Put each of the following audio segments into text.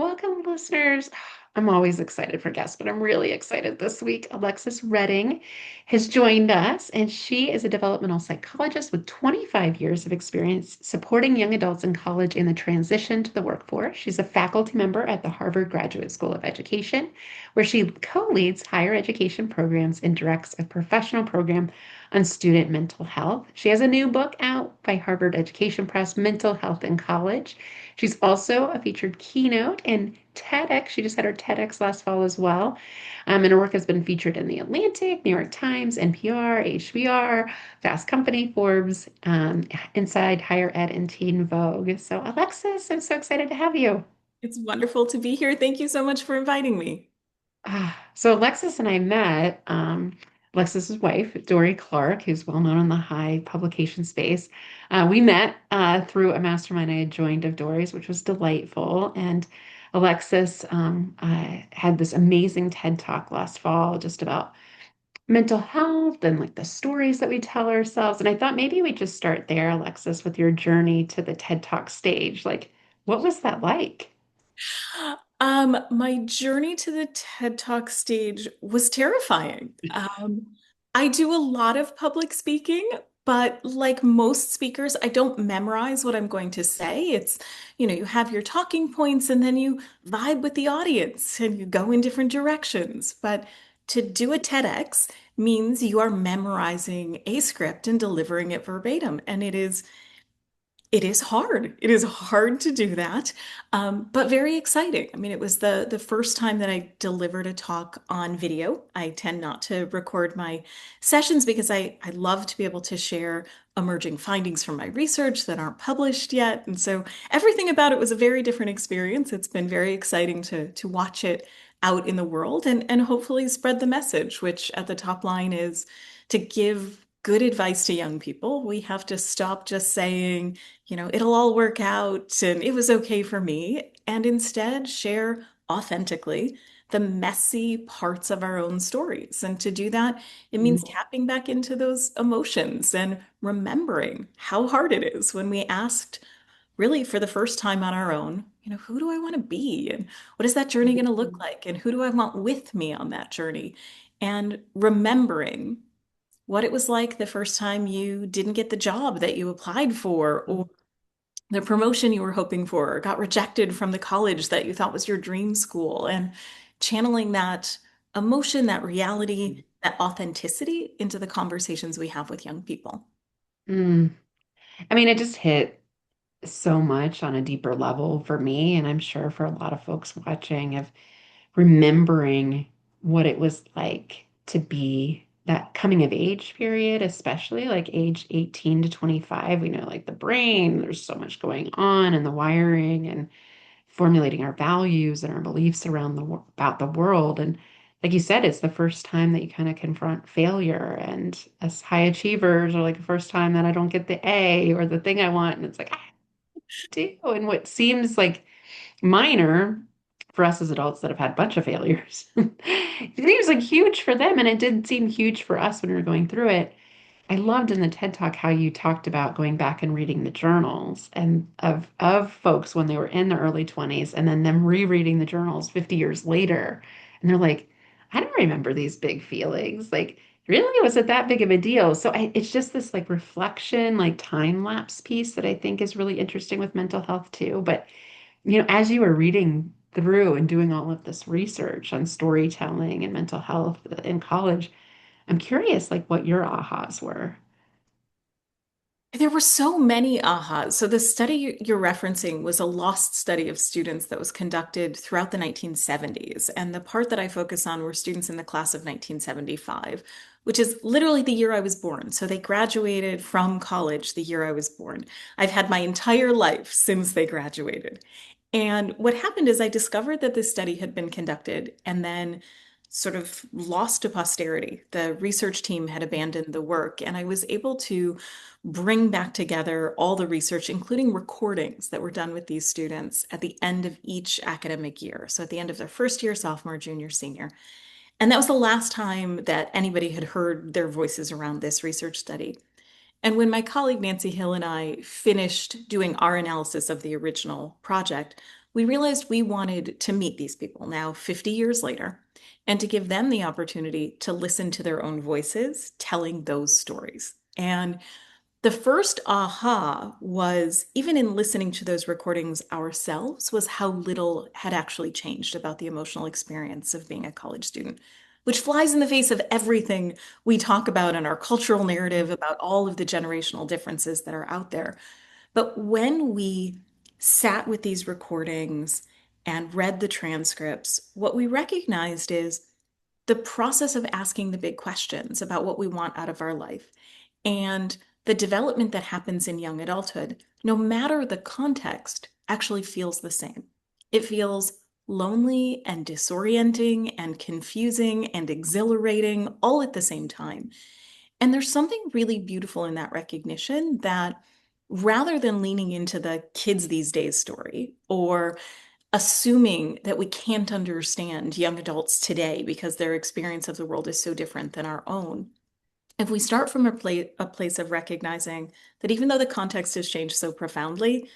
Welcome, listeners. I'm always excited for guests, but I'm really excited this week. Alexis Redding has joined us, and she is a developmental psychologist with 25 years of experience supporting young adults in college in the transition to the workforce. She's a faculty member at the Harvard Graduate School of Education, where she co-leads higher education programs and directs a professional program on student mental health. She has a new book out by Harvard Education Press, Mental Health in College. She's also a featured keynote in TEDx. She just had her TEDx last fall as well. And her work has been featured in The Atlantic, New York Times, NPR, HBR, Fast Company, Forbes, Inside Higher Ed, and Teen Vogue. So, Alexis, I'm so excited to have you. It's wonderful to be here. Thank you so much for inviting me. So Alexis and I met, Alexis's wife, Dory Clark, who's well known in the high publication space. We met through a mastermind I had joined of Dory's, which was delightful. And Alexis had this amazing TED Talk last fall just about mental health and like the stories that we tell ourselves. And I thought maybe we'd just start there, Alexis, with your journey to the TED Talk stage. Like, what was that like? My journey to the TED Talk stage was terrifying. I do a lot of public speaking, but like most speakers, I don't memorize what I'm going to say. You have your talking points and then you vibe with the audience and you go in different directions. But to do a TEDx means you are memorizing a script and delivering it verbatim. And it is hard. It is hard to do that, but very exciting. I mean, it was the first time that I delivered a talk on video. I tend not to record my sessions because I love to be able to share emerging findings from my research that aren't published yet. And so everything about it was a very different experience. It's been very exciting to watch it out in the world and hopefully spread the message, which at the top line is to give good advice to young people. We have to stop just saying, it'll all work out and it was okay for me, and instead share authentically the messy parts of our own stories. And to do that, it means tapping back into those emotions and remembering how hard it is when we asked, really for the first time on our own, who do I want to be? And what is that journey going to look like? And who do I want with me on that journey? And remembering what it was like the first time you didn't get the job that you applied for, or the promotion you were hoping for, or got rejected from the college that you thought was your dream school, and channeling that emotion, that reality, that authenticity into the conversations we have with young people. Mm. I mean, it just hit so much on a deeper level for me, and I'm sure for a lot of folks watching, of remembering what it was like to be that coming of age period, especially like age 18 to 25. We know like the brain, there's so much going on and the wiring and formulating our values and our beliefs around about the world. And like you said, it's the first time that you kind of confront failure. And as high achievers, or like the first time that I don't get the A or the thing I want, and it's like, do. And what seems like minor for us as adults that have had a bunch of failures, it seems like huge for them. And it did seem huge for us when we were going through it. I loved in the TED Talk how you talked about going back and reading the journals and of folks when they were in their early 20s and then them rereading the journals 50 years later. And they're like, I don't remember these big feelings. Like, really, was it that big of a deal? So it's just this like reflection, like time lapse piece that I think is really interesting with mental health too. But, as you were reading through and doing all of this research on storytelling and mental health in college, I'm curious, like, what your ahas were. There were so many ahas. So the study you're referencing was a lost study of students that was conducted throughout the 1970s. And the part that I focus on were students in the class of 1975, which is literally the year I was born. So they graduated from college the year I was born. I've had my entire life since they graduated. And what happened is I discovered that this study had been conducted and then sort of lost to posterity. The research team had abandoned the work, and I was able to bring back together all the research, including recordings that were done with these students at the end of each academic year. So at the end of their first year, sophomore, junior, senior. And that was the last time that anybody had heard their voices around this research study. And when my colleague Nancy Hill and I finished doing our analysis of the original project, we realized we wanted to meet these people now 50 years later and to give them the opportunity to listen to their own voices telling those stories. And the first aha was even in listening to those recordings ourselves was how little had actually changed about the emotional experience of being a college student, which flies in the face of everything we talk about in our cultural narrative about all of the generational differences that are out there. But when we sat with these recordings and read the transcripts, what we recognized is the process of asking the big questions about what we want out of our life and the development that happens in young adulthood, no matter the context, actually feels the same. It feels lonely and disorienting and confusing and exhilarating all at the same time. And there's something really beautiful in that recognition that rather than leaning into the kids these days story or assuming that we can't understand young adults today because their experience of the world is so different than our own, if we start from a place of recognizing that even though the context has changed so profoundly,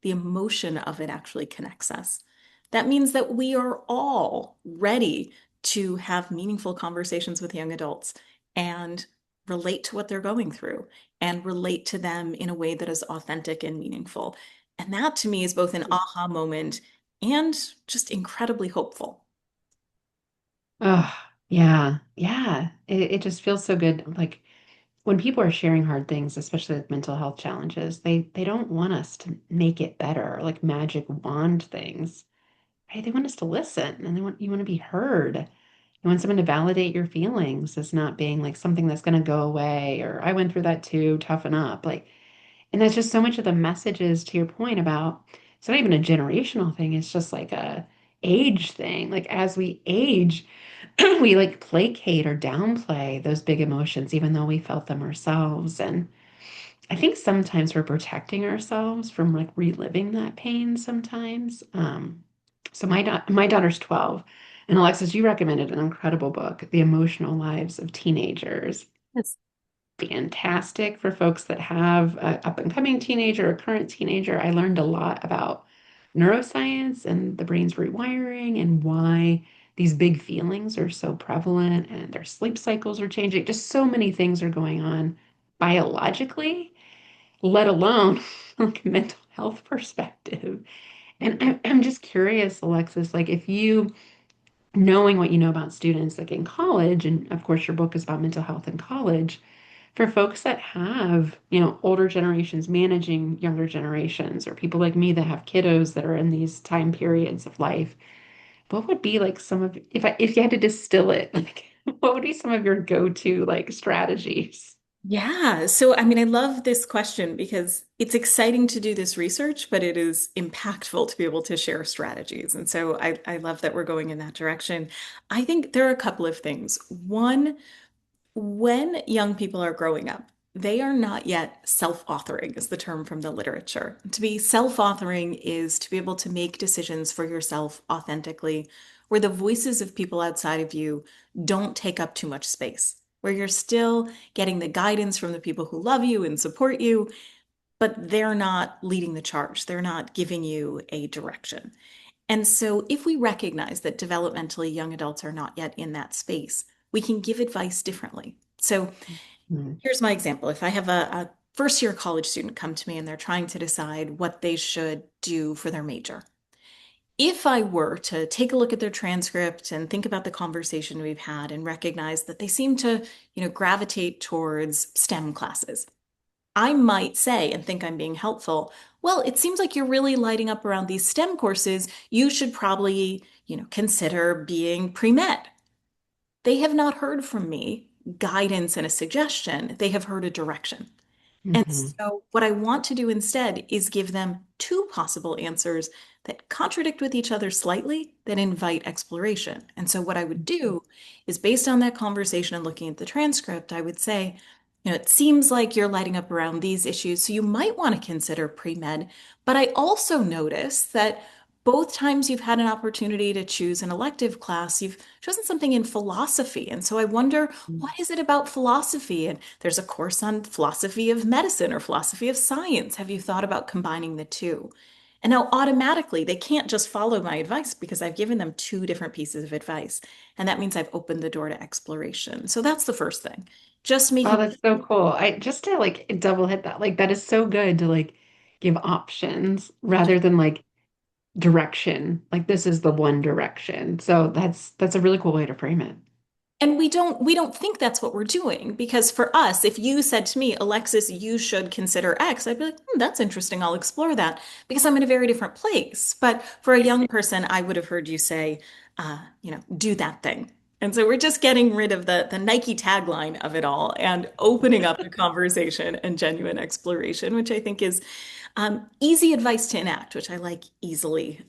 the emotion of it actually connects us. That means that we are all ready to have meaningful conversations with young adults and relate to what they're going through and relate to them in a way that is authentic and meaningful. And that to me is both an aha moment and just incredibly hopeful. Oh, yeah. Yeah. It just feels so good. Like when people are sharing hard things, especially with mental health challenges, they don't want us to make it better, like magic wand things. Right? They want us to listen and you want to be heard. You want someone to validate your feelings as not being like something that's going to go away or I went through that too, toughen up. Like, and that's just so much of the messages to your point about it's not even a generational thing, it's just like a age thing. Like as we age, we like placate or downplay those big emotions, even though we felt them ourselves. And I think sometimes we're protecting ourselves from like reliving that pain sometimes. So my daughter's 12, and Alexis, you recommended an incredible book, The Emotional Lives of Teenagers. Yes. Fantastic for folks that have an up and coming teenager or current teenager. I learned a lot about neuroscience and the brain's rewiring and why these big feelings are so prevalent and their sleep cycles are changing. Just so many things are going on biologically, let alone like a mental health perspective. And I'm just curious, Alexis, like if you knowing what you know about students like in college, and of course your book is about mental health in college, for folks that have, older generations managing younger generations, or people like me that have kiddos that are in these time periods of life, what would be like some of, if you had to distill it, like what would be some of your go-to like strategies? Yeah. So, I mean, I love this question because it's exciting to do this research, but it is impactful to be able to share strategies. And so I love that we're going in that direction. I think there are a couple of things. One, when young people are growing up, they are not yet self-authoring, is the term from the literature. To be self-authoring is to be able to make decisions for yourself authentically, where the voices of people outside of you don't take up too much space, where you're still getting the guidance from the people who love you and support you, but they're not leading the charge. They're not giving you a direction. And so, if we recognize that developmentally young adults are not yet in that space, we can give advice differently. So, Mhm. here's my example. If I have a first year college student come to me and they're trying to decide what they should do for their major, if I were to take a look at their transcript and think about the conversation we've had and recognize that they seem to, gravitate towards STEM classes, I might say and think I'm being helpful. Well, it seems like you're really lighting up around these STEM courses. You should probably, consider being pre-med. They have not heard from me guidance and a suggestion. They have heard a direction. And Mhm. so, what I want to do instead is give them two possible answers that contradict with each other slightly, that invite exploration. And so, what I would do is based on that conversation and looking at the transcript, I would say, it seems like you're lighting up around these issues, so you might want to consider pre-med. But I also notice that both times you've had an opportunity to choose an elective class, you've chosen something in philosophy. And so I wonder, what is it about philosophy? And there's a course on philosophy of medicine or philosophy of science. Have you thought about combining the two? And now automatically they can't just follow my advice because I've given them two different pieces of advice. And that means I've opened the door to exploration. So that's the first thing. Just Oh, making, that's so cool. I just to like double hit that. Like that is so good to like give options rather than like direction. Like this is the one direction. So that's a really cool way to frame it. and we don't think that's what we're doing because for us, if you said to me, Alexis, you should consider X, I'd be like, that's interesting. I'll explore that because I'm in a very different place. But for a young person, I would have heard you say, do that thing. And so we're just getting rid of the Nike tagline of it all and opening up the conversation and genuine exploration, which I think is easy advice to enact, which I like easily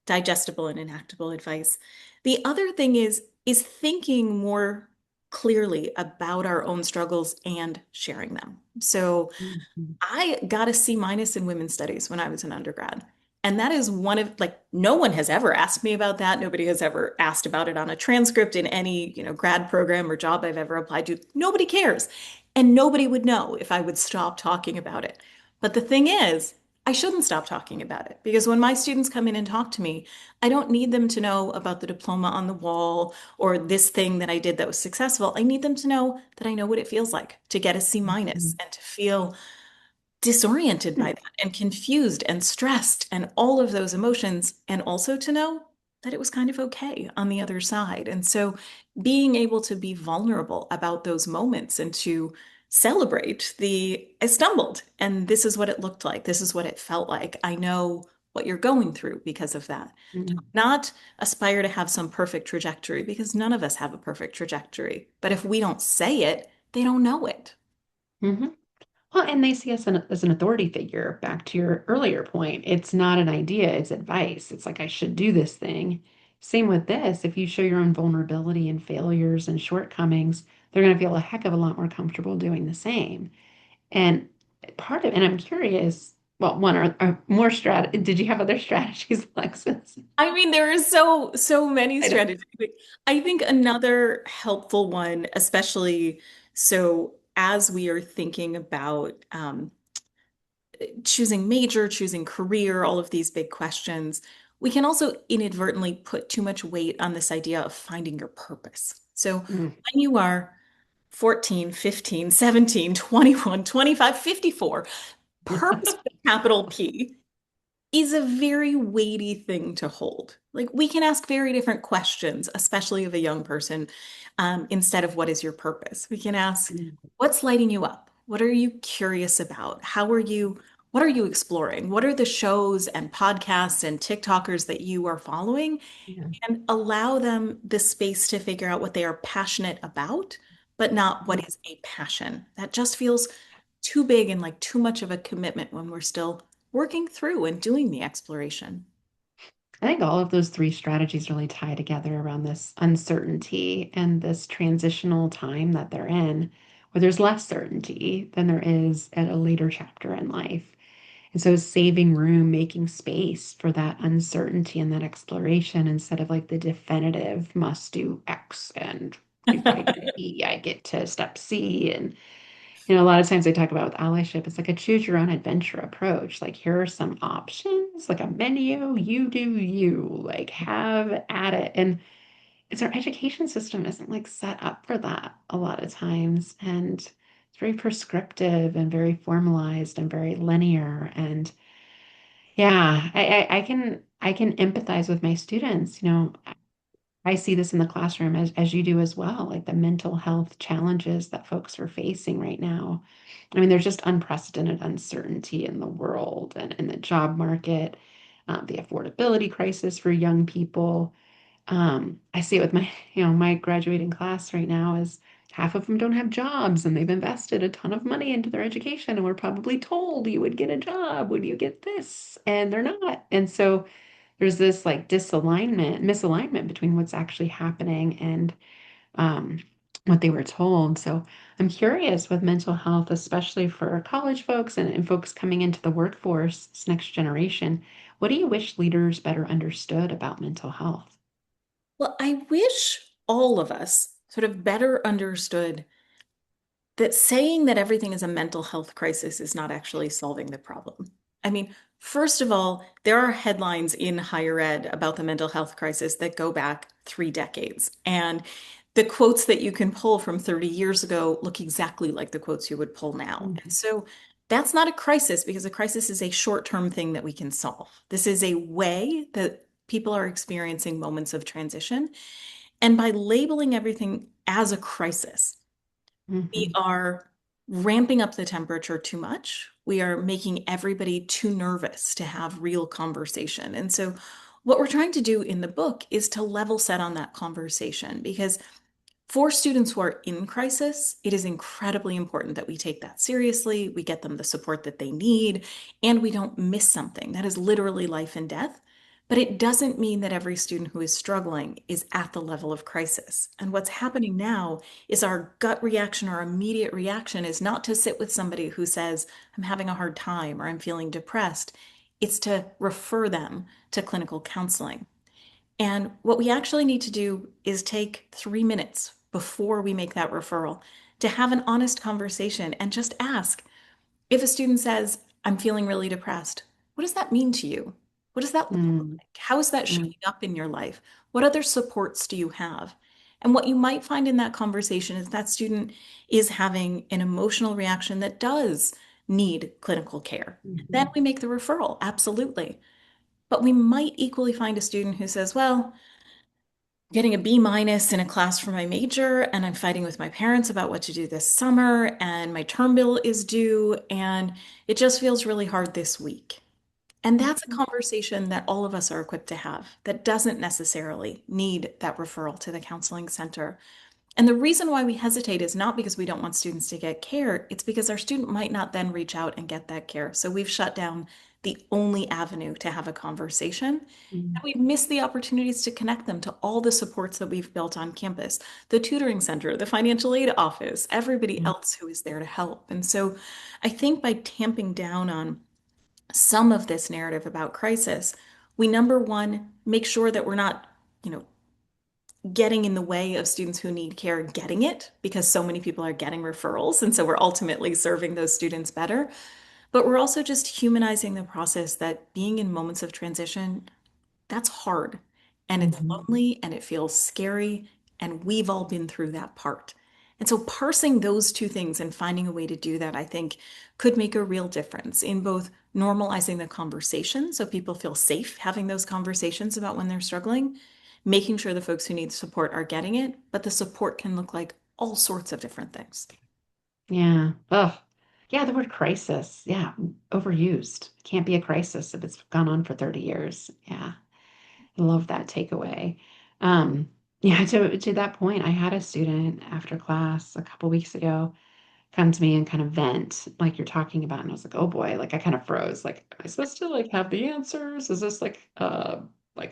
digestible and enactable advice. The other thing is thinking more clearly about our own struggles and sharing them. So Mhm. I got a C- in women's studies when I was an undergrad. And that is one of like no one has ever asked me about that. Nobody has ever asked about it on a transcript in any, grad program or job I've ever applied to. Nobody cares. And nobody would know if I would stop talking about it. But the thing is, I shouldn't stop talking about it because when my students come in and talk to me, I don't need them to know about the diploma on the wall or this thing that I did that was successful. I need them to know that I know what it feels like to get a C- Mhm. and to feel disoriented by that and confused and stressed and all of those emotions, and also to know that it was kind of okay on the other side. And so being able to be vulnerable about those moments and to celebrate I stumbled and this is what it looked like. This is what it felt like. I know what you're going through because of that. Mhm. Not aspire to have some perfect trajectory because none of us have a perfect trajectory. But if we don't say it, they don't know it. Mhm. Well, and they see us as an authority figure. Back to your earlier point, it's not an idea, it's advice. It's like, I should do this thing. Same with this. If you show your own vulnerability and failures and shortcomings, they're going to feel a heck of a lot more comfortable doing the same. And and I'm curious, well, one, are more did you have other strategies, Alexis? I mean, there are so many I don't. strategies. I think another helpful one, especially so as we are thinking about choosing major, choosing career, all of these big questions, we can also inadvertently put too much weight on this idea of finding your purpose. So Mm. when you are 14, 15, 17, 21, 25, 54, purpose with a capital P is a very weighty thing to hold. Like we can ask very different questions, especially of a young person, instead of what is your purpose? We can ask, what's lighting you up? What are you curious about? What are you exploring? What are the shows and podcasts and TikTokers that you are following? Yeah. And allow them the space to figure out what they are passionate about, but not what is a passion. That just feels too big and like too much of a commitment when we're still working through and doing the exploration. I think all of those three strategies really tie together around this uncertainty and this transitional time that they're in, where there's less certainty than there is at a later chapter in life. And so saving room, making space for that uncertainty and that exploration instead of like the definitive must do X. And if I get E, I get to step C. And a lot of times they talk about with allyship, it's like a choose your own adventure approach. Like, here are some options, like a menu, you do you, like, have at it. And it's our education system isn't like set up for that a lot of times. And it's very prescriptive and very formalized and very linear. And yeah, I can empathize with my students. I see this in the classroom as you do as well, like the mental health challenges that folks are facing right now. I mean, there's just unprecedented uncertainty in the world and in the job market, the affordability crisis for young people. I see it with my graduating class right now is half of them don't have jobs and they've invested a ton of money into their education and were probably told you would get a job when you get this, and they're not. And so there's this like misalignment between what's actually happening and um, what they were told. So I'm curious with mental health, especially for college folks and folks coming into the workforce, this next generation. What do you wish leaders better understood about mental health? Well, I wish all of us sort of better understood that saying that everything is a mental health crisis is not actually solving the problem. I mean, First of all, there are headlines in higher ed about the mental health crisis that go back 3 decades. And the quotes that you can pull from 30 years ago look exactly like the quotes you would pull now. And Mhm. so that's not a crisis because a crisis is a short-term thing that we can solve. This is a way that people are experiencing moments of transition. And by labeling everything as a crisis, we Mhm. are ramping up the temperature too much. We are making everybody too nervous to have real conversation. And so, what we're trying to do in the book is to level set on that conversation because for students who are in crisis, it is incredibly important that we take that seriously, we get them the support that they need, and we don't miss something. That is literally life and death. But it doesn't mean that every student who is struggling is at the level of crisis. And what's happening now is our gut reaction, our immediate reaction is not to sit with somebody who says, I'm having a hard time or I'm feeling depressed. It's to refer them to clinical counseling. And what we actually need to do is take 3 minutes before we make that referral to have an honest conversation and just ask if a student says, I'm feeling really depressed, what does that mean to you? What does that look Mm. like? How is that Mm. showing up in your life? What other supports do you have? And what you might find in that conversation is that student is having an emotional reaction that does need clinical care. Then Mhm. we make the referral, absolutely. But we might equally find a student who says, well, getting a B- in a class for my major, and I'm fighting with my parents about what to do this summer, and my term bill is due, and it just feels really hard this week. And that's a Mhm. conversation that all of us are equipped to have that doesn't necessarily need that referral to the counseling center. And the reason why we hesitate is not because we don't want students to get care, it's because our student might not then reach out and get that care. So we've shut down the only avenue to have a conversation. And Mm. we've missed the opportunities to connect them to all the supports that we've built on campus, the tutoring center, the financial aid office, everybody Mm. else who is there to help. And so I think by tamping down on some of this narrative about crisis, we number one, make sure that we're not, you know, getting in the way of students who need care getting it because so many people are getting referrals. And so we're ultimately serving those students better. But we're also just humanizing the process that being in moments of transition, that's hard and it's Mhm. lonely and it feels scary. And we've all been through that part. And so parsing those two things and finding a way to do that, I think, could make a real difference in both normalizing the conversation so people feel safe having those conversations about when they're struggling, making sure the folks who need support are getting it, but the support can look like all sorts of different things. Yeah. Oh, yeah, the word crisis. Yeah, overused. Can't be a crisis if it's gone on for 30 years. Yeah. I love that takeaway. Yeah, to that point, I had a student after class a couple weeks ago come to me and kind of vent like you're talking about. And I was like, oh boy, like I kind of froze. Like, am I supposed to like have the answers? Is this like a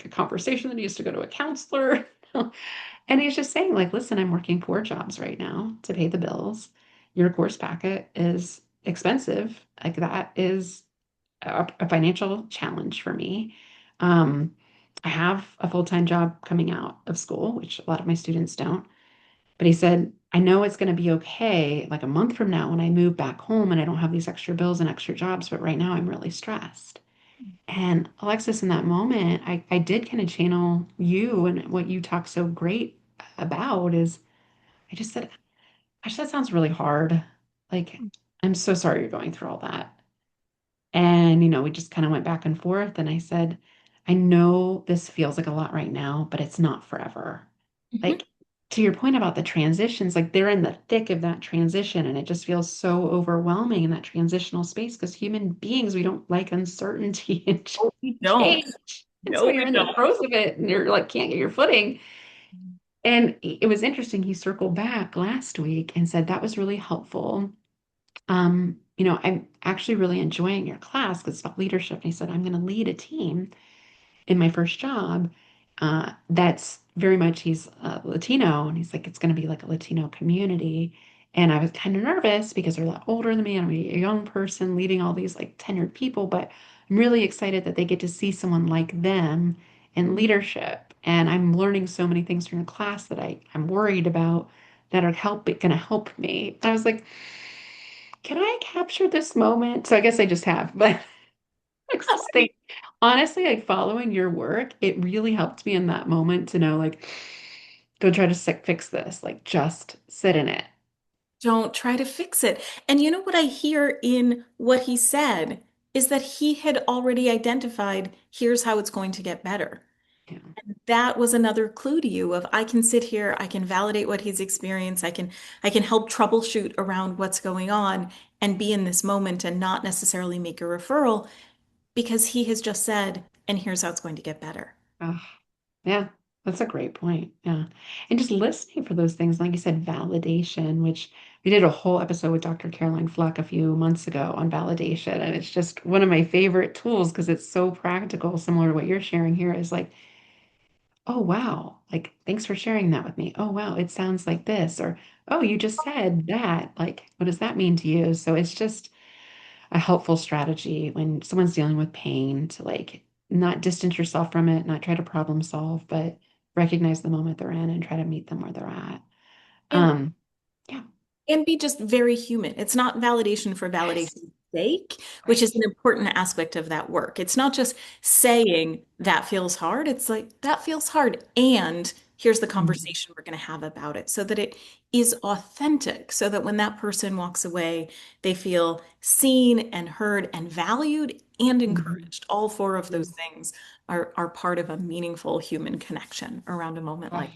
conversation that needs to go to a counselor? And he's just saying, like, listen, I'm working 4 jobs right now to pay the bills. Your course packet is expensive. Like that is a financial challenge for me. Um, I have a full-time job coming out of school, which a lot of my students don't. But he said, I know it's going to be okay like a month from now when I move back home and I don't have these extra bills and extra jobs, but right now I'm really stressed. And Alexis, in that moment, I did kind of channel you and what you talk so great about is I just said, gosh, that sounds really hard. Like, I'm so sorry you're going through all that. And, we just kind of went back and forth. And I said, I know this feels like a lot right now, but it's not forever. Mhm. Like, to your point about the transitions, like they're in the thick of that transition. And it just feels so overwhelming in that transitional space because human beings, we don't like uncertainty and No, we don't. change. And so No, you're we in the don't. throes of it and you're like, can't get your footing. And it was interesting. He circled back last week and said, that was really helpful. I'm actually really enjoying your class because it's about leadership. And he said, I'm going to lead a team in my first job. That's very much, he's Latino. And he's like, it's going to be like a Latino community. And I was kind of nervous because they're a lot older than me. And I'm a young person leading all these like tenured people. But I'm really excited that they get to see someone like them in leadership. And I'm learning so many things from the class that I'm worried about that are going to help me. I was like, can I capture this moment? So I guess I just have, but Like, just think, honestly, like following your work, it really helped me in that moment to know, like, go try to fix this. Like, just sit in it. Don't try to fix it. And you know what I hear in what he said is that he had already identified, here's how it's going to get better. Yeah. That was another clue to you of I can sit here, I can validate what he's experienced, I can help troubleshoot around what's going on and be in this moment and not necessarily make a referral because he has just said, and here's how it's going to get better. Oh, yeah, that's a great point. Yeah. And just listening for those things, like you said, validation, which we did a whole episode with Dr. Caroline Fleck a few months ago on validation. And it's just one of my favorite tools because it's so practical, similar to what you're sharing here, is like, oh, wow, like, thanks for sharing that with me. Oh, wow, it sounds like this. Or, oh, you just said that. Like, what does that mean to you? So it's just a helpful strategy when someone's dealing with pain to like not distance yourself from it, not try to problem solve, but recognize the moment they're in and try to meet them where they're at. And Um, yeah. and be just very human. It's not validation for Yes. validation's sake, which is Right. an important aspect of that work. It's not just saying that feels hard. It's like that feels hard. And here's the Mhm. conversation we're going to have about it so that it is authentic, so that when that person walks away, they feel seen and heard and valued and Mhm. encouraged. All four of those Mhm. things are part of a meaningful human connection around a moment Oh, like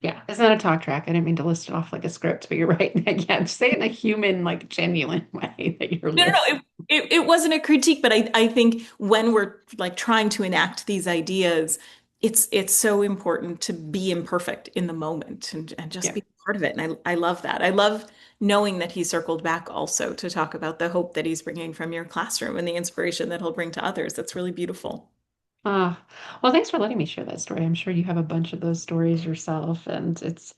yeah, it's not a talk track. I didn't mean to list it off like a script, but you're right. Yeah, say it in a human, like genuine way that you're no, no, no. listening. It wasn't a critique, but I think when we're like trying to enact these ideas, it's so important to be imperfect in the moment and just Yeah. be part of it. And I love that. I love knowing that he circled back also to talk about the hope that he's bringing from your classroom and the inspiration that he'll bring to others. That's really beautiful. Ah, well, thanks for letting me share that story. I'm sure you have a bunch of those stories yourself. And it's,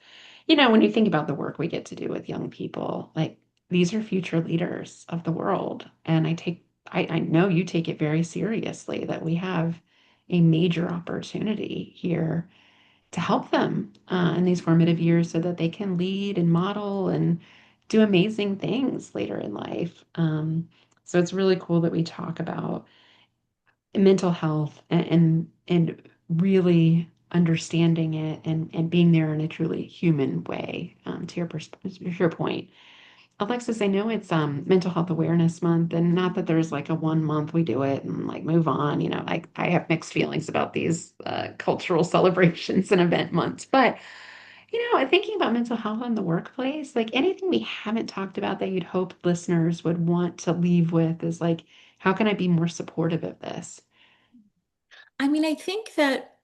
when you think about the work we get to do with young people, like these are future leaders of the world. And I know you take it very seriously that we have a major opportunity here to help them in these formative years so that they can lead and model and do amazing things later in life. So it's really cool that we talk about mental health and really understanding it and being there in a truly human way, to your point. Alexis, I know it's mental health awareness month, and not that there's like a 1 month we do it and like move on. Like I have mixed feelings about these cultural celebrations and event months. But thinking about mental health in the workplace, like anything we haven't talked about that you'd hope listeners would want to leave with is like, how can I be more supportive of this? I mean, I think that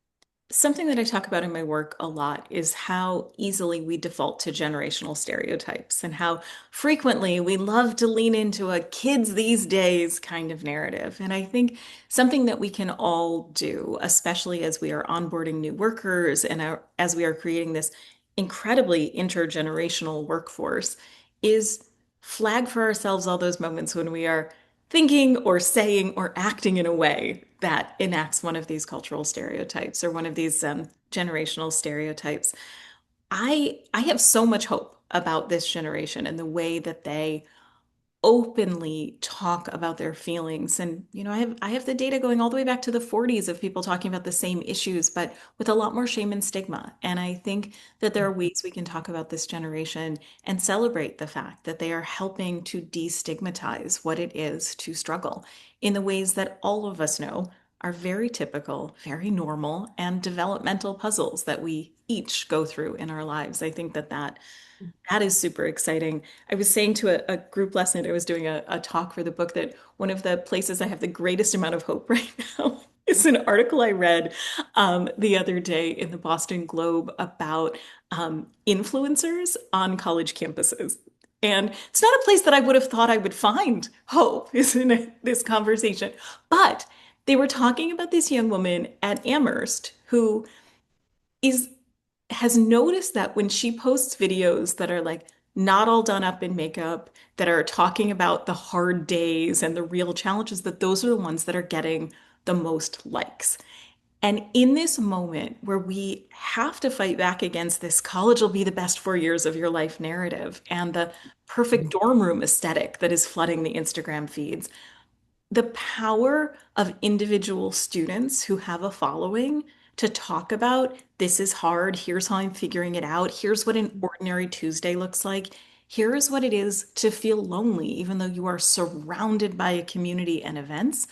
something that I talk about in my work a lot is how easily we default to generational stereotypes and how frequently we love to lean into a kids these days kind of narrative. And I think something that we can all do, especially as we are onboarding new workers and as we are creating this incredibly intergenerational workforce, is flag for ourselves all those moments when we are thinking or saying or acting in a way that enacts one of these cultural stereotypes or one of these generational stereotypes. I have so much hope about this generation and the way that they openly talk about their feelings. And I have the data going all the way back to the 40s of people talking about the same issues, but with a lot more shame and stigma. And I think that there are ways we can talk about this generation and celebrate the fact that they are helping to destigmatize what it is to struggle in the ways that all of us know are very typical, very normal, and developmental puzzles that we each go through in our lives. I think that is super exciting. I was saying to a group last night, I was doing a talk for the book, that one of the places I have the greatest amount of hope right now is an article I read the other day in the Boston Globe about influencers on college campuses. And it's not a place that I would have thought I would find hope, is in this conversation. But they were talking about this young woman at Amherst who is has noticed that when she posts videos that are like not all done up in makeup, that are talking about the hard days and the real challenges, that those are the ones that are getting the most likes. And in this moment where we have to fight back against this college will be the best 4 years of your life narrative and the perfect dorm room aesthetic that is flooding the Instagram feeds, the power of individual students who have a following to talk about this is hard, here's how I'm figuring it out, here's what an ordinary Tuesday looks like, here is what it is to feel lonely, even though you are surrounded by a community and events.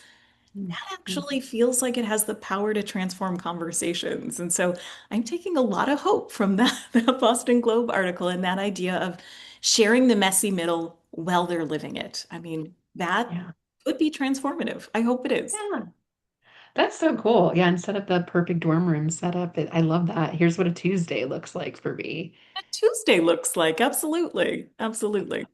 That Mhm. actually feels like it has the power to transform conversations. And so I'm taking a lot of hope from that, that Boston Globe article and that idea of sharing the messy middle while they're living it. I mean, that Yeah. could be transformative. I hope it is. Yeah. That's so cool. Yeah, instead of the perfect dorm room setup, I love that. Here's what a Tuesday looks like for me. What Tuesday looks like. Absolutely. Absolutely.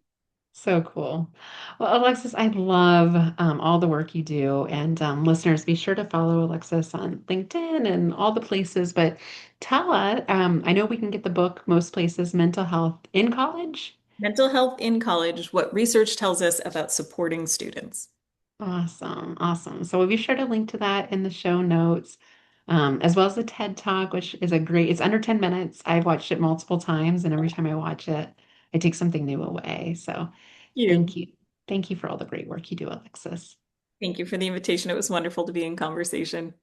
So cool. Well, Alexis, I love all the work you do. And listeners, be sure to follow Alexis on LinkedIn and all the places. But tell us, I know we can get the book most places, Mental Health in College. Mental health in college, what research tells us about supporting students. Awesome. Awesome. So we'll be sure to link to that in the show notes, as well as the TED Talk, which is it's under 10 minutes. I've watched it multiple times, and every time I watch it, I take something new away. So thank You. you. Thank you for all the great work you do, Alexis. Thank you for the invitation. It was wonderful to be in conversation.